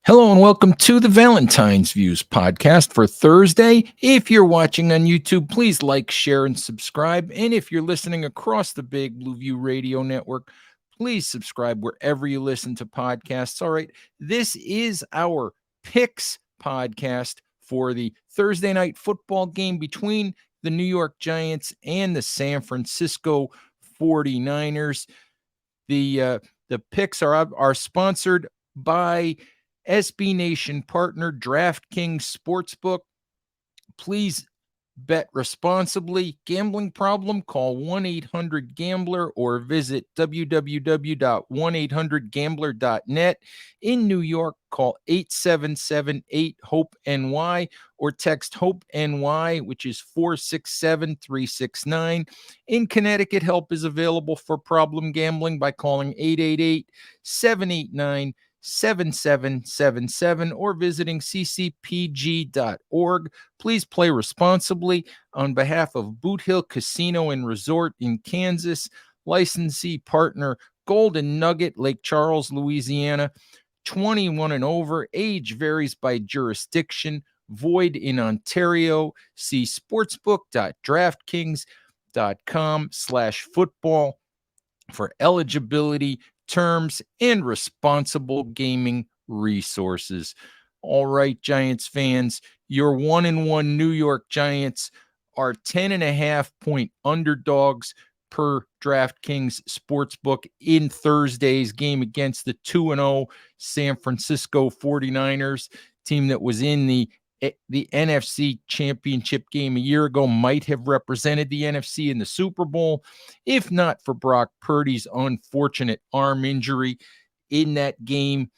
Hello and welcome to the Valentine's Views podcast for Thursday. If you're watching on YouTube, please like, share, and subscribe. And if you're listening across the Big Blue View Radio Network, please subscribe wherever you listen to podcasts. All right, this is our picks podcast for the Thursday night football game between the New York Giants and the San Francisco 49ers. The picks are sponsored by SB Nation partner DraftKings Sportsbook. Please bet responsibly. Gambling problem? Call 1-800-GAMBLER or visit www.1800gambler.net. In New York, call 877-8-HOPE-NY or text HOPE-NY, which is 467-369. In Connecticut, help is available for problem gambling by calling 888-789-7777 or visiting ccpg.org. Please play responsibly. On behalf of Boot Hill Casino and Resort in Kansas, licensee partner Golden Nugget, Lake Charles, Louisiana, 21 and over, age varies by jurisdiction, void in Ontario. See sportsbook.draftkings.com/football for eligibility, terms, and responsible gaming resources. All right, Giants fans, your 1-1 New York Giants are 10.5-point underdogs per DraftKings Sportsbook in Thursday's game against the 2-0 San Francisco 49ers, team that was in the NFC Championship game a year ago, might have represented the NFC in the Super Bowl, if not for Brock Purdy's unfortunate arm injury in that game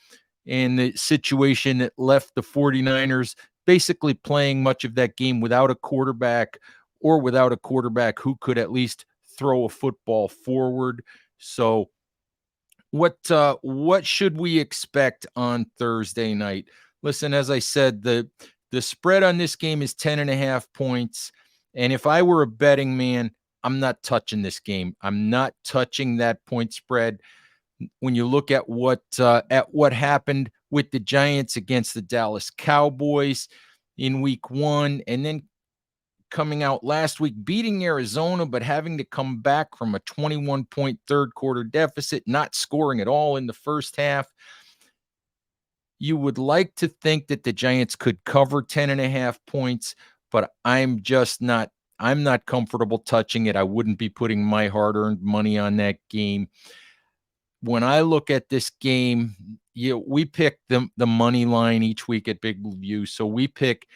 and the situation that left the 49ers basically playing much of that game without a quarterback or without a quarterback who could at least throw a football forward. So what should we expect on Thursday night? Listen, as I said, the spread on this game is 10.5 points. And if I were a betting man, I'm not touching this game. I'm not touching that point spread. When you look at what happened with the Giants against the Dallas Cowboys in week 1, and then coming out last week, beating Arizona, but having to come back from a 21-point third quarter deficit, not scoring at all in the first half. You would like to think that the Giants could cover 10.5 points, but I'm not comfortable touching it. I wouldn't be putting my hard-earned money on that game. When I look at this game, we pick the money line each week at Big Blue View. So we pick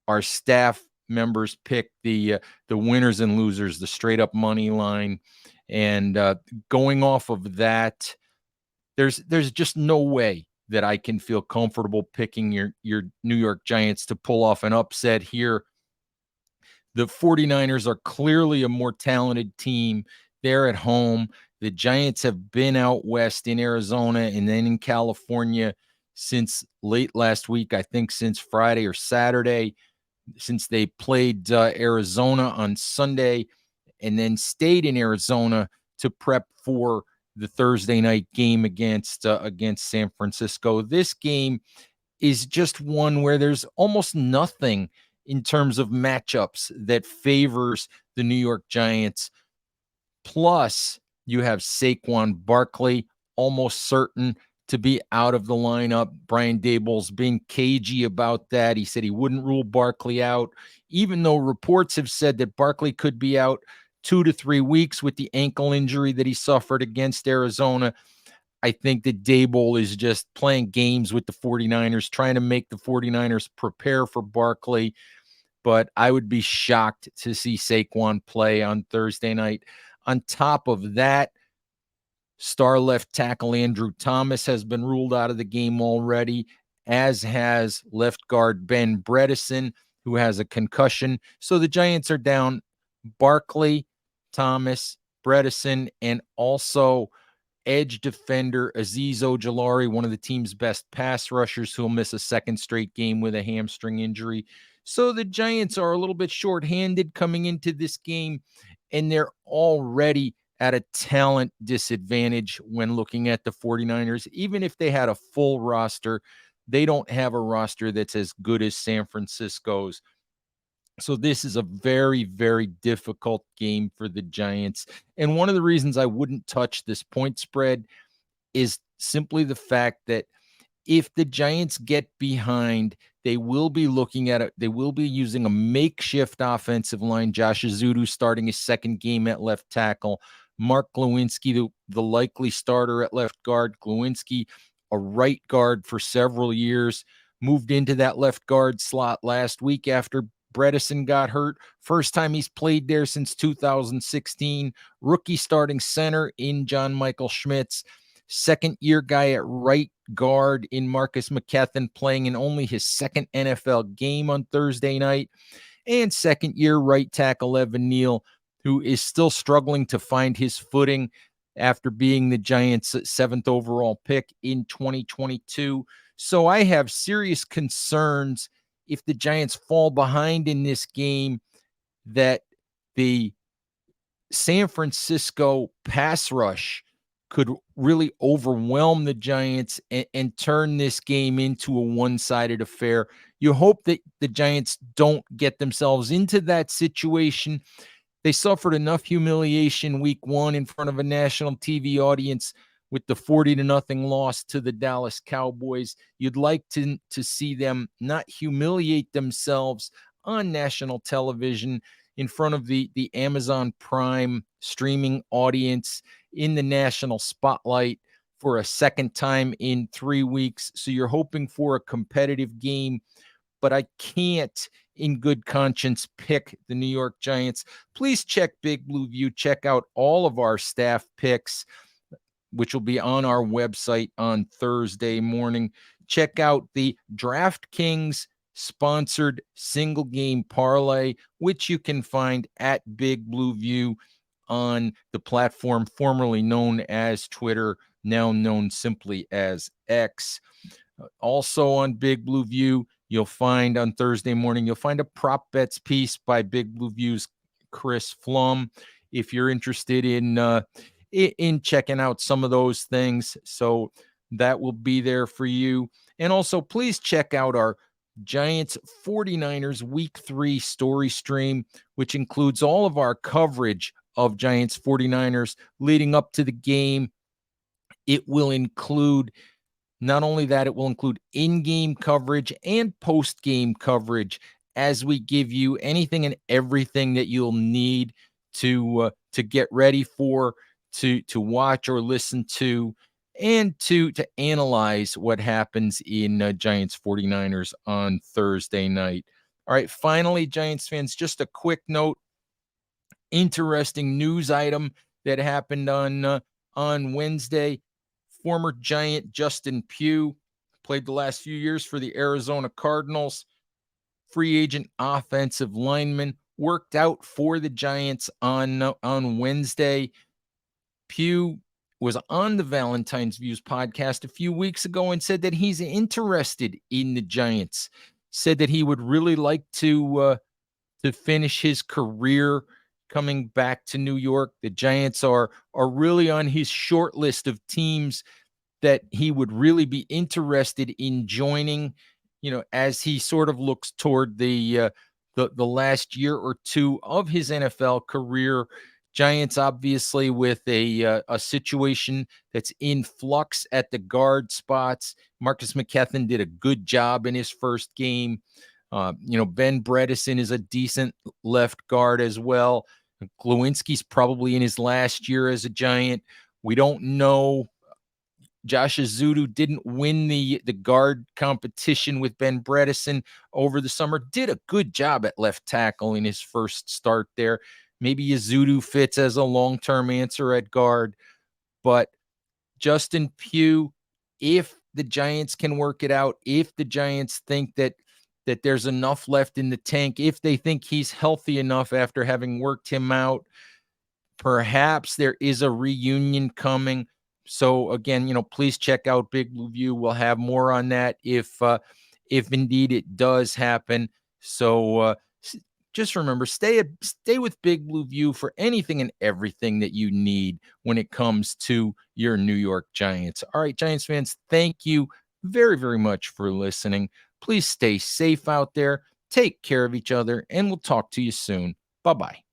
our staff members pick the winners and losers, the straight up money line, and going off of that, there's just no way that I can feel comfortable picking your New York Giants to pull off an upset here. The 49ers are clearly a more talented team. They're at home. The Giants have been out west in Arizona and then in California since late last week, I think since Friday or Saturday, since they played Arizona on Sunday and then stayed in Arizona to prep for the Thursday night game against San Francisco. This game is just one where there's almost nothing in terms of matchups that favors the New York Giants. Plus, you have Saquon Barkley almost certain to be out of the lineup. Brian Daboll's being cagey about that. He said he wouldn't rule Barkley out, even though reports have said that Barkley could be out 2 to 3 weeks with the ankle injury that he suffered against Arizona. I think that Daboll is just playing games with the 49ers, trying to make the 49ers prepare for Barkley. But I would be shocked to see Saquon play on Thursday night. On top of that, star left tackle Andrew Thomas has been ruled out of the game already, as has left guard Ben Bredeson, who has a concussion. So the Giants are down Barkley, Thomas, Bredeson, and also edge defender Azeez Ojulari, one of the team's best pass rushers, who'll miss a second straight game with a hamstring injury. So the Giants are a little bit shorthanded coming into this game, and they're already at a talent disadvantage when looking at the 49ers. Even if they had a full roster, They don't have a roster that's as good as San Francisco's. So this is a very, very difficult game for the Giants. And one of the reasons I wouldn't touch this point spread is simply the fact that if the Giants get behind, they will be looking at it. They will be using a makeshift offensive line. Josh Azudu starting his second game at left tackle. Mark Glowinski, the likely starter at left guard. Glowinski, a right guard for several years, moved into that left guard slot last week after Bredesen got hurt. First time he's played there since 2016. Rookie starting center in John Michael Schmitz. Second-year guy at right guard in Marcus McKethan, playing in only his second NFL game on Thursday night. And second-year right tackle Evan Neal, who is still struggling to find his footing after being the Giants' 7th overall pick in 2022. So I have serious concerns if the Giants fall behind in this game that the San Francisco pass rush could really overwhelm the Giants and turn this game into a one-sided affair. You hope that the Giants don't get themselves into that situation. They suffered enough humiliation week one in front of a national TV audience with the 40-0 loss to the Dallas Cowboys. You'd like to see them not humiliate themselves on national television in front of the Amazon Prime streaming audience in the national spotlight for a second time in 3 weeks. So you're hoping for a competitive game, but I can't in good conscience pick the New York Giants. Please check Big Blue View. Check out all of our staff picks, which will be on our website on Thursday morning. Check out the DraftKings sponsored single game parlay, which you can find at Big Blue View on the platform formerly known as Twitter, now known simply as X. Also on Big Blue View, you'll find on Thursday morning, you'll find a prop bets piece by Big Blue View's Chris Flum. If you're interested in checking out some of those things, so that will be there for you. And also, please check out our Giants-49ers Week 3 story stream, which includes all of our coverage of Giants-49ers leading up to the game. It will include not only that, it will include in-game coverage and post-game coverage as we give you anything and everything that you'll need to get ready for, to watch or listen to, and to analyze what happens in Giants 49ers on Thursday night. All right, finally, Giants fans, just a quick note. Interesting news item that happened on Wednesday. Former Giant Justin Pugh played the last few years for the Arizona Cardinals. Free agent offensive lineman, worked out for the Giants on Wednesday. Pugh was on the Valentine's Views podcast a few weeks ago and said that he's interested in the Giants. Said that he would really like to finish his career coming back to New York. The Giants are really on his short list of teams that he would really be interested in joining, as he sort of looks toward the last year or two of his NFL career. Giants, obviously, with a situation that's in flux at the guard spots. Marcus McKethan did a good job in his first game. Ben Bredesen is a decent left guard as well. Glowinski's probably in his last year as a Giant. We don't know. Josh Azudu didn't win the guard competition with Ben Bredesen over the summer. Did a good job at left tackle in his first start there. Maybe Azudu fits as a long-term answer at guard. But Justin Pugh, if the Giants can work it out, if the Giants think that there's enough left in the tank, if they think he's healthy enough after having worked him out, perhaps there is a reunion coming. So again, please check out Big Blue View. We'll have more on that if indeed it does happen. So just remember, stay with Big Blue View for anything and everything that you need when it comes to your New York Giants. All right, Giants fans, thank you very, very much for listening. Please stay safe out there. Take care of each other, and we'll talk to you soon. Bye-bye.